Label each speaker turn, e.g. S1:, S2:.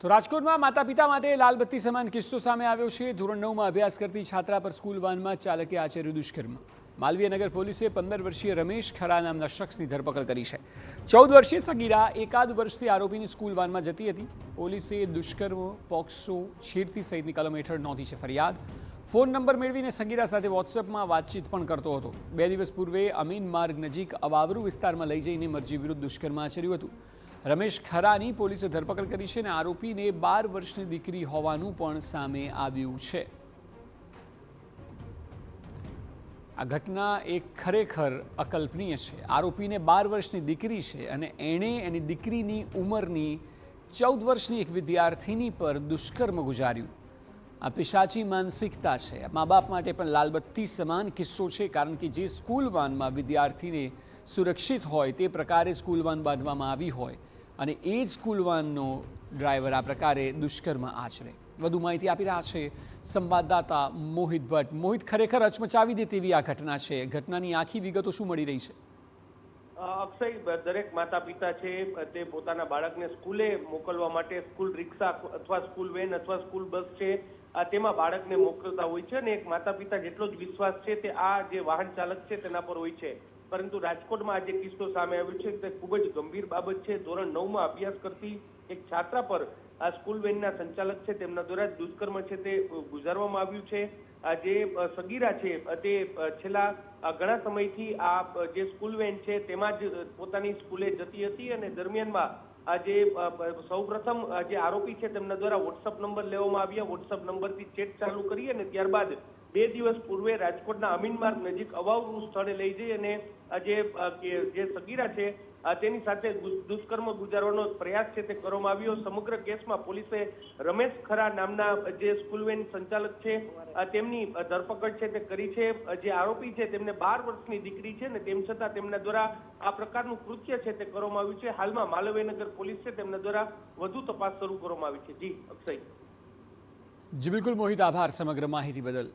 S1: તો રાજકોટમાં માતા પિતા માટે લાલબત્તી સમાન કિસ્સો સામે આવ્યો છે। ધોરણ 9માં અભ્યાસ કરતી છાત્રા પર સ્કૂલ વાનમાં ચાલકે આચર્યું દુષ્કર્મ। માલવીયનગર પોલીસે 15 વર્ષીય રમેશ ખરા નામના શખ્સની ધરપકડ કરી છે। 14 વર્ષીય સગીરા એકાદ વર્ષથી આરોપીની સ્કૂલ વાનમાં જતી હતી। પોલીસે દુષ્કર્મ, પોક્સો, છેડતી સહિતની કલમ હેઠળ નોંધી છે ફરિયાદ। ફોન નંબર મેળવીને સગીરા સાથે વોટ્સએપમાં વાતચીત પણ કરતો હતો। 2 દિવસ પૂર્વે અમીન માર્ગ નજીક અવાવરૂ વિસ્તારમાં લઈ જઈને મરજી વિરુદ્ધ દુષ્કર્મ આચર્યું હતું। રમેશ ખરાની પોલીસે ધરપકડ કરી છે અને આરોપીને 12 વર્ષની દીકરી હોવાનું પણ સામે આવ્યું છે। આ ઘટના એક ખરેખર અકલ્પનીય છે। આરોપીને 12 વર્ષની દીકરી છે અને એણે એની દીકરીની ઉંમરની 14 વર્ષની એક વિદ્યાર્થીની પર દુષ્કર્મ ગુજાર્યું। આ પિશાચી માનસિકતા છે। મા બાપ માટે પણ લાલબત્તી સમાન કિસ્સો છે, કારણ કે જે સ્કૂલ વાનમાં વિદ્યાર્થીને સુરક્ષિત હોય તે પ્રકારે સ્કૂલ વાન બાંધવામાં આવી હોય અને એ જ સ્કૂલ વાનનો ડ્રાઈવર આ પ્રકારે દુષ્કર્મ આચરે। વધુ માહિતી આપી રહ્યા છે સંવાદદાતા મોહિત ભટ્ટ। મોહિત, ખરેખર અચમચાવી દે તેવી આ ઘટના છે। ઘટનાની આખી વિગતો શું મળી રહી છે?
S2: અક્ષય, દરેક માતા પિતા છે તે પોતાના બાળકને સ્કૂલે મોકલવા માટે સ્કૂલ રિક્ષા અથવા સ્કૂલ વેન અથવા સ્કૂલ બસ છે તેમાં બાળકને મોકલતા હોય છે અને એક માતા પિતા જેટલો જ વિશ્વાસ છે તે આ જે વાહન ચાલક છે તેના પર હોય છે। પરંતુ રાજકોટમાં આ જે કિસ્સો સામે આવ્યો છે તે ખૂબ જ ગંભીર બાબત છે। ધોરણ 9માં અભ્યાસ કરતી એક છાત્રા પર આ સ્કૂલ વેનના સંચાલક છે તેમના દ્વારા દુષ્કર્મ છે તે ગુજારવામાં આવ્યું છે। આ જે સગીરા છે તે છેલ્લા ઘણા સમયથી આ જે સ્કૂલ વેન છે તેમાં જ પોતાની સ્કૂલે જતી હતી અને દરમિયાનમાં આ જે સૌપ્રથમ જે આરોપી છે તેમના દ્વારા વોટ્સઅપ નંબર લેવામાં આવ્યા। વોટ્સઅપ નંબરથી ચેટ ચાલુ કરી અને ત્યારબાદ 2 દિવસ પૂર્વે રાજકોટના અમીન માર્ગ નજીક અવાવરૂ સ્થળે લઈ જઈ અને જે સગીરા છે તેની સાથે દુષ્કર્મ ગુજારવાનો પ્રયાસ છે તે કરવામાં આવ્યો। સમગ્ર કેસમાં પોલીસે રમેશ ખરા નામના જે સ્કૂલ વેન સંચાલક છે તેમની ધરપકડ છે તે કરી છે। જે આરોપી છે તેમને 12 વર્ષની દીકરી છે ને તેમ છતાં તેમના દ્વારા આ પ્રકારનું કૃત્ય છે તે કરવામાં આવ્યું છે। હાલમાં માલવીયનગર પોલીસ છે તેમના દ્વારા વધુ તપાસ શરૂ કરવામાં આવી છે। જી અક્ષય।
S1: જી બિલકુલ મોહિત, આભાર સમગ્ર માહિતી બદલ।